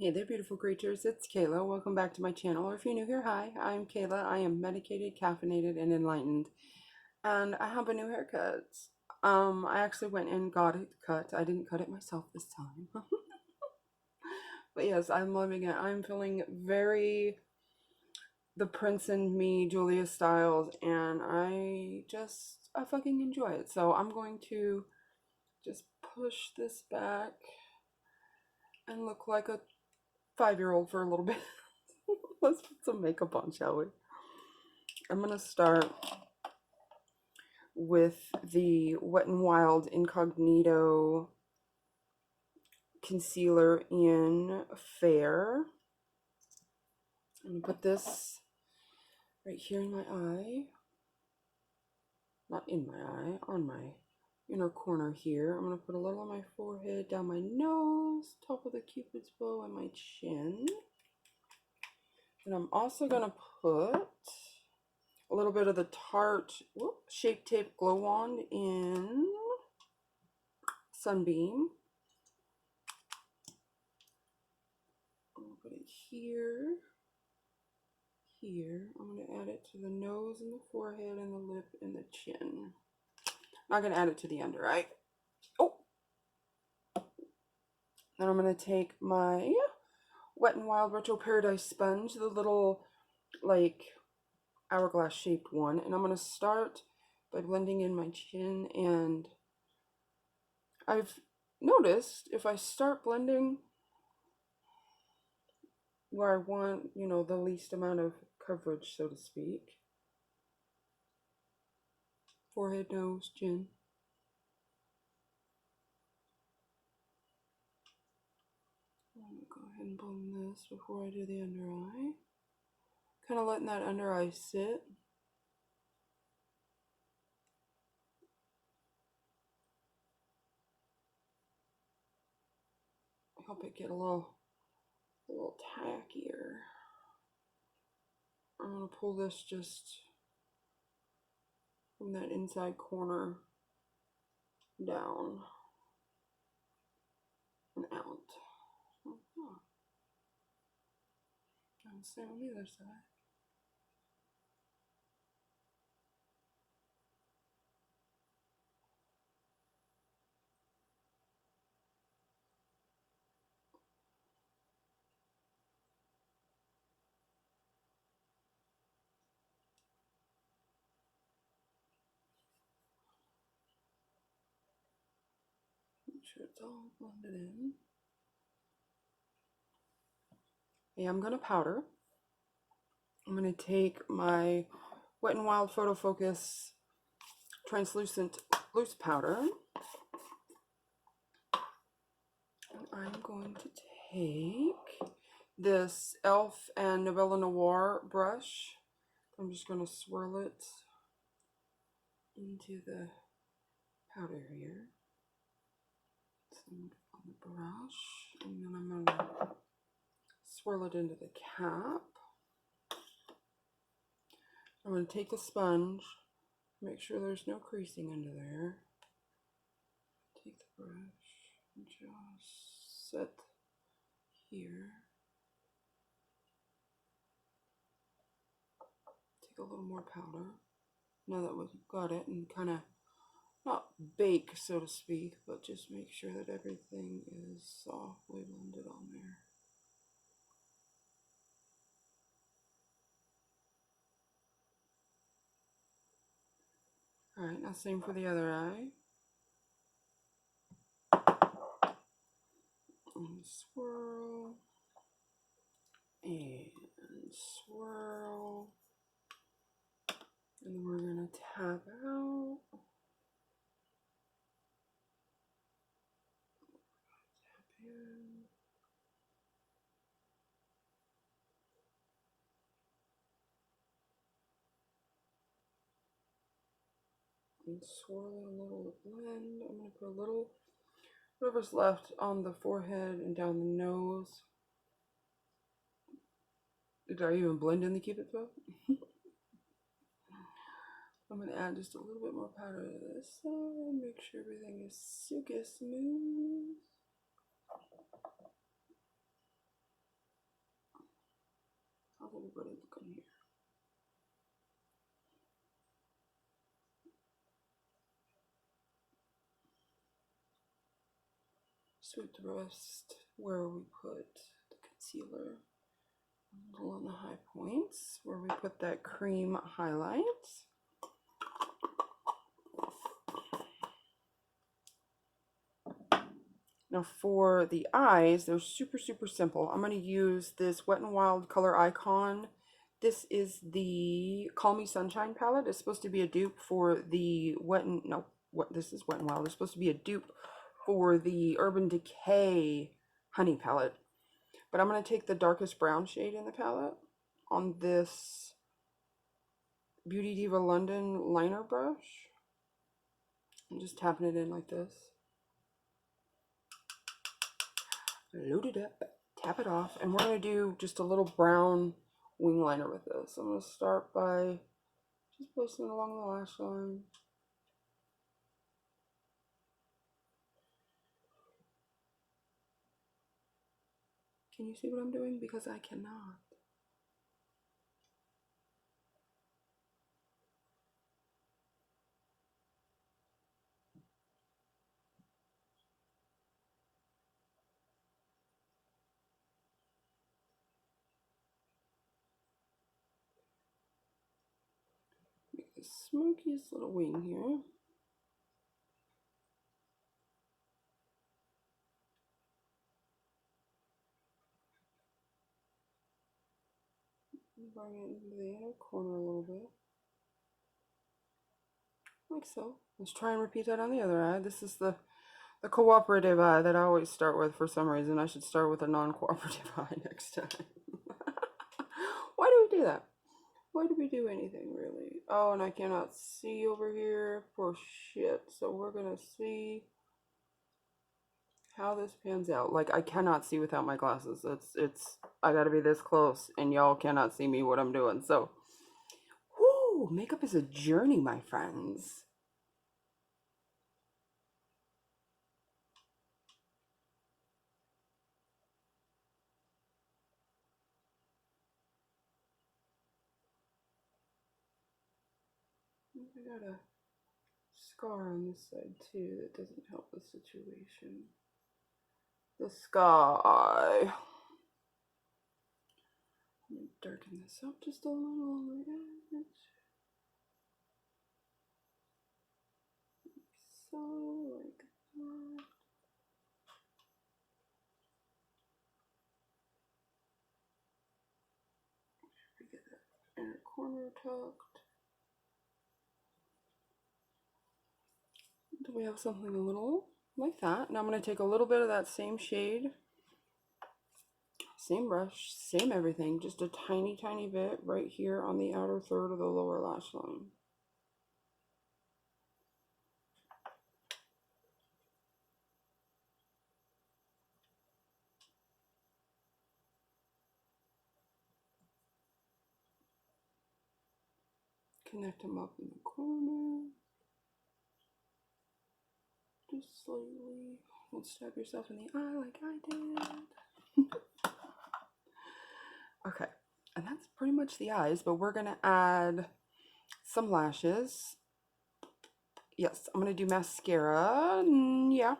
Hey there, beautiful creatures. It's Kayla. Welcome back to my channel. Or if you're new here, hi. I'm Kayla. I am medicated, caffeinated, and enlightened. And I have a new haircut. I actually went and got it cut. I didn't cut it myself this time. But yes, I'm loving it. I'm feeling very the Prince and Me, Julia Stiles, and I fucking enjoy it. So I'm going to just push this back and look like a 5-year-old for a little bit. Let's put some makeup on, shall we? I'm going to start with the Wet n Wild Incognito concealer in Fair. I'm going to put this right here in my eye. Not in my eye, on my inner corner here. I'm going to put a little on my forehead, down my nose, top of the cupid's bow, and my chin. And I'm also going to put a little bit of the Tarte Shape Tape Glow Wand in Sunbeam. I'm going to put it here. Here. I'm going to add it to the nose and the forehead and the lip and the chin. Not going to add it to the under eye. Oh! Then I'm going to take my Wet n Wild Retro Paradise sponge, the little, like, hourglass shaped one. And I'm going to start by blending in my chin. And I've noticed if I start blending where I want, you know, the least amount of coverage, so to speak. Forehead, nose, chin. I'm going to go ahead and blend this before I do the under eye. Kind of letting that under eye sit. Help it get a little tackier. I'm going to pull this just from that inside corner down and out. And same on the other side. Make sure it's all blended in. Okay, I'm going to powder. I'm going to take my Wet n Wild Photo Focus translucent loose powder. And I'm going to take this e.l.f. and Novella Noir brush. I'm just going to swirl it into the powder here. Some on the brush, and then I'm going to swirl it into the cap. I'm going to take the sponge, make sure there's no creasing under there. Take the brush and just set here. Take a little more powder now that we've got it, and kind of not bake, so to speak, but just make sure that everything is softly blended on there. Alright, now same for the other eye. And swirl. And swirl. And then we're going to tap out. Tap in. And swirl it a little blend. I'm going to put a little, whatever's left on the forehead and down the nose. Did I even blend in the Cupid's bow? I'm going to add just a little bit more powder to this side. Make sure everything is silky smooth. everybody look in here. Sweep the rest where we put the concealer. A little on the high points where we put that cream highlight. Now for the eyes, they're super simple. I'm going to use this Wet n Wild Color Icon. This is the Call Me Sunshine palette. It's supposed to be a dupe for the this is Wet n Wild. It's supposed to be a dupe for the Urban Decay Honey palette. But I'm going to take the darkest brown shade in the palette on this Beauty Diva London liner brush. I'm just tapping it in like this. Load it up, tap it off, and we're going to do just a little brown wing liner with this. I'm going to start by just placing it along the lash line. Can you see what I'm doing? Because I cannot. Make the smokiest little wing here. Bring it into the inner corner a little bit. Like so. Let's try and repeat that on the other eye. This is the cooperative eye that I always start with for some reason. I should start with a non-cooperative eye next time. Why do we do that? Why do we do anything, really? Oh, and I cannot see over here. Poor shit. So we're going to see how this pans out. Like, I cannot see without my glasses. I got to be this close, and y'all cannot see me what I'm doing. So, whoo, makeup is a journey, my friends. I got a scar on this side too that doesn't help the situation. The sky. I'm gonna darken this up just a little on the edge. So, like that. We get that inner corner tucked. Do we have something a little like that? Now I'm going to take a little bit of that same shade, same brush, same everything, just a tiny bit right here on the outer third of the lower lash line. Connect them up in the corner. Just slightly. Don't stab yourself in the eye like I did. Okay, and that's pretty much the eyes, but we're gonna add some lashes. Yes, I'm gonna do mascara. Yeah,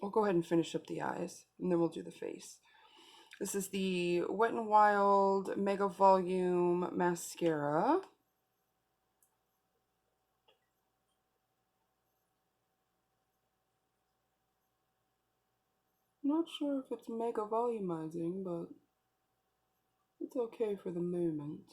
we'll go ahead and finish up the eyes, and then we'll do the face. This is the Wet n Wild Mega Volume Mascara. I'm not sure if it's mega volumizing, but it's okay for the moment.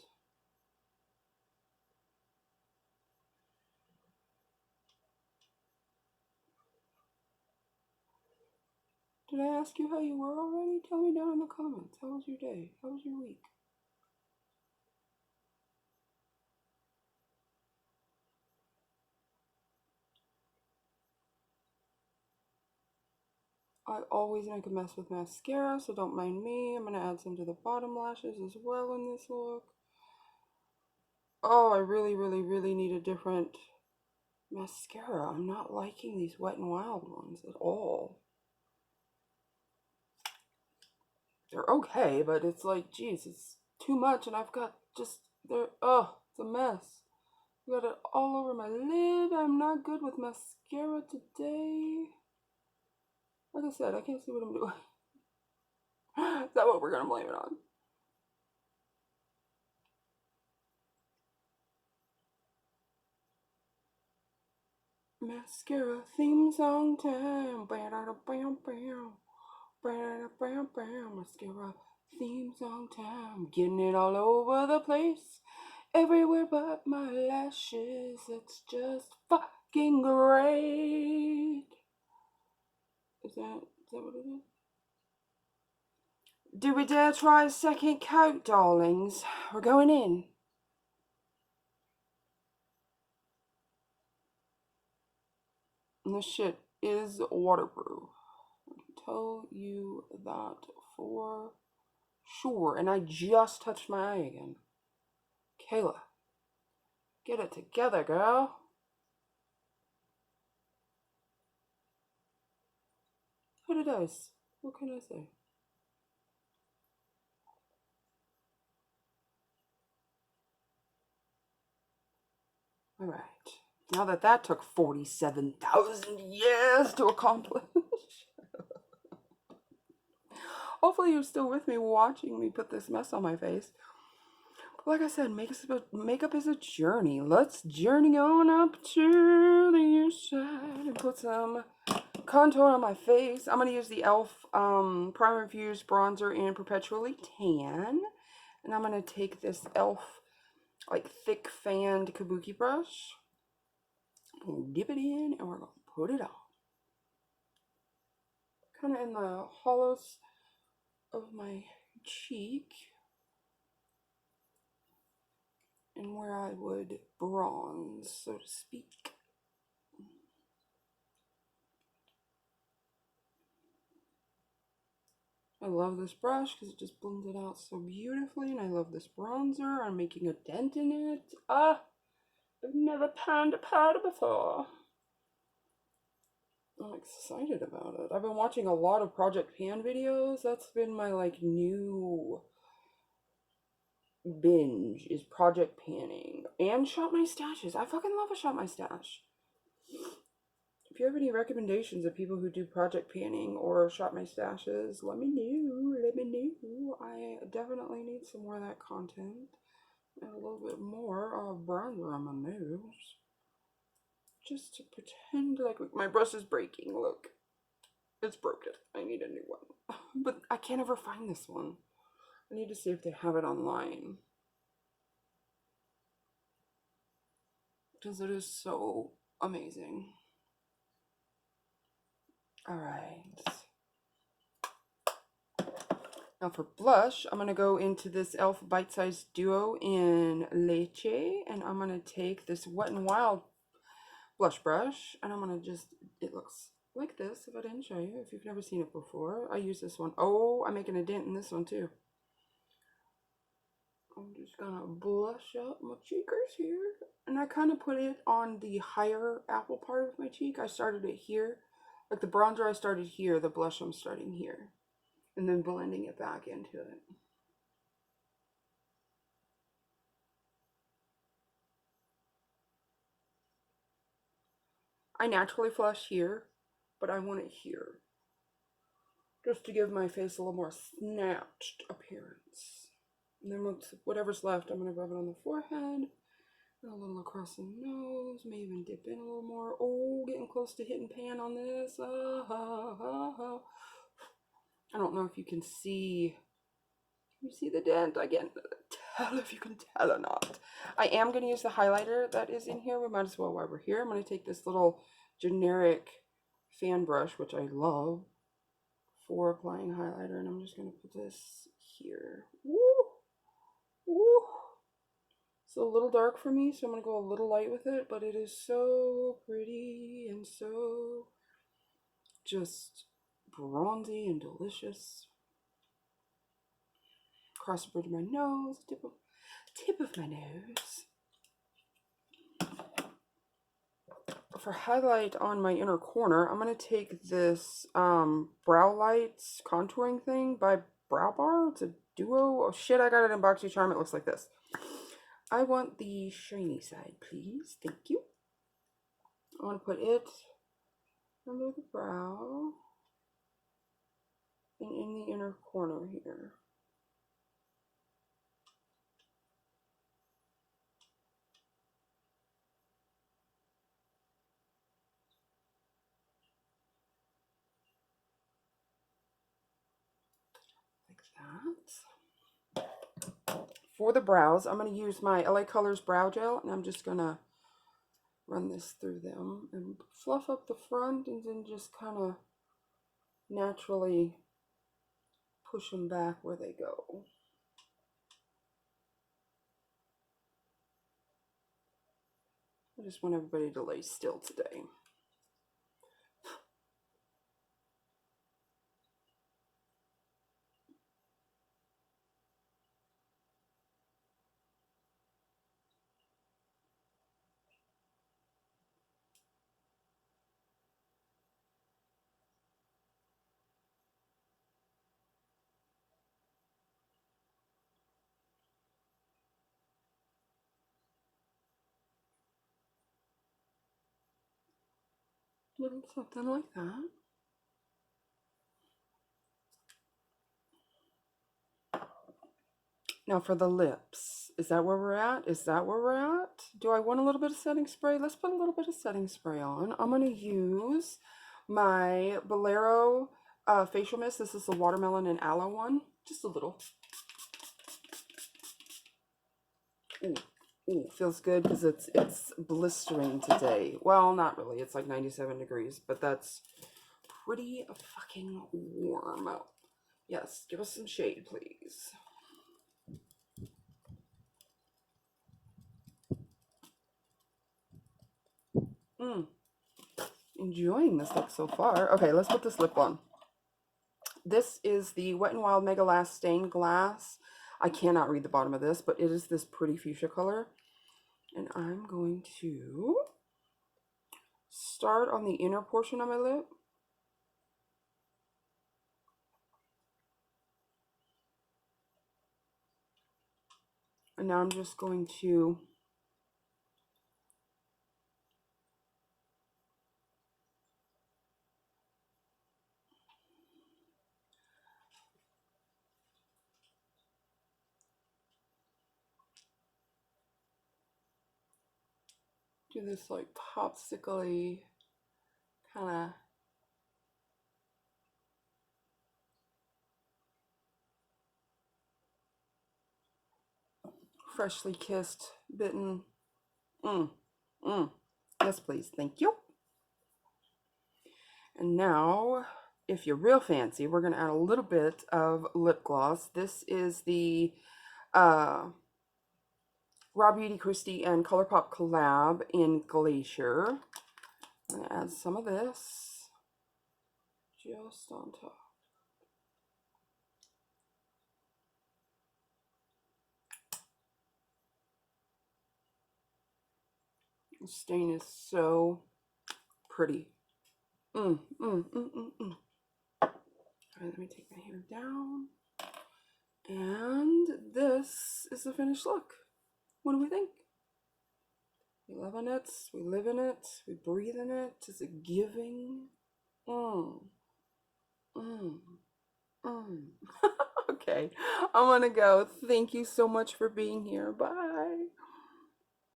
Did I ask you how you were already? Tell me down in the comments. How was your day? How was your week? I always make a mess with mascara, so don't mind me. I'm going to add some to the bottom lashes as well in this look. Oh, I really need a different mascara. I'm not liking these Wet n Wild ones at all. They're okay, but it's like, geez, it's too much, and I've got just there. Oh, it's a mess. I got it all over my lid. I'm not good with mascara today. Like I said, I can't see what I'm doing. Is that what we're gonna blame it on? Mascara theme song time. Mascara theme song time. Getting it all over the place. Everywhere but my lashes. It's just fucking great. Is that what it is? Do we dare try a second coat, darlings? We're going in. And this shit is waterproof. I can tell you that for sure. And I just touched my eye again. Kayla, get it together, girl. What did I? What can I say? All right. Now that took 47,000 years to accomplish. Hopefully you're still with me watching me put this mess on my face. But like I said, makeup is a journey. Let's journey on up to the east side and put some contour on my face. I'm going to use the e.l.f. Primer Infused Bronzer in Perpetually Tan. And I'm going to take this e.l.f. like thick fanned kabuki brush. And dip it in and we're going to put it on. Kind of in the hollows of my cheek. And where I would bronze, so to speak. I love this brush because it just blends it out so beautifully, and I love this bronzer. I'm making a dent in it. Ah, I've never panned a powder before. I'm excited about it. I've been watching a lot of Project Pan videos. That's been my like new binge, is Project Panning. And Shop My Stashes. I fucking love a Shop My Stash. If you have any recommendations of people who do Project Panning or Shop My Stashes, let me know. I definitely need some more of that content. And a little bit more of bronzer on my nose. Just to pretend like my brush is breaking. Look. It's broken. I need a new one. But I can't ever find this one. I need to see if they have it online. Because it is so amazing. Alright. Now for blush, I'm going to go into this e.l.f. Bite Size Duo in Leche. And I'm going to take this Wet n Wild blush brush. And I'm going to just, it looks like this if I didn't show you. If you've never seen it before. I use this one. Oh, I'm making a dent in this one too. I'm just gonna blush up my cheekers here. And I kind of put it on the higher apple part of my cheek. I started it here. Like the bronzer I started here, the blush I'm starting here. And then blending it back into it. I naturally flush here, but I want it here. Just to give my face a little more snatched appearance. And then whatever's left, I'm going to rub it on the forehead. And a little across the nose. May even dip in a little more. Oh, getting close to hitting pan on this. I don't know if you can see. Can you see the dent? I can't tell if you can tell or not. I am going to use the highlighter that is in here. We might as well while we're here. I'm going to take this little generic fan brush, which I love, for applying highlighter. And I'm just going to put this here. Woo! Woo! It's a little dark for me, so I'm going to go a little light with it, but it is so pretty and so just bronzy and delicious. Across the bridge of my nose, tip of my nose. For highlight on my inner corner, I'm going to take this Brow Lights contouring thing by brow bar. It's a duo. Oh shit, I got it in boxycharm. It looks like this. I want the shiny side, please. Thank you. I want to put it under the brow and in the inner corner here. Like that. For the brows, I'm going to use my LA Colors Brow Gel, and I'm just going to run this through them and fluff up the front and then just kind of naturally push them back where they go. I just want everybody to lay still today. Little something like that. Now for the lips, is that where we're at? Is that where we're at? Do I want a little bit of setting spray? Let's put a little bit of setting spray on. I'm going to use my Bolero facial mist. This is the watermelon and aloe one. Just a little. Ooh, ooh, feels good because it's blistering today. Well, not really. It's like 97 degrees, but that's pretty fucking warm. Yes, give us some shade, please. Enjoying this look so far. Okay, let's put this lip on. This is the Wet n Wild Mega Last Stained Glass. I cannot read the bottom of this, but it is this pretty fuchsia color. And I'm going to start on the inner portion of my lip. And now I'm just going to do this like popsicle-y kind of freshly kissed, bitten. Yes, please. Thank you. And now, if you're real fancy, we're going to add a little bit of lip gloss. This is the Raw Beauty Christie and ColourPop collab in Glacier. I'm going to add some of this just on top. The stain is so pretty. All right, let me take my hair down. And this is the finished look. What do we think? We love in it, we live in it, we breathe in it. It's a giving. Okay, I'm gonna go. Thank you so much for being here. Bye.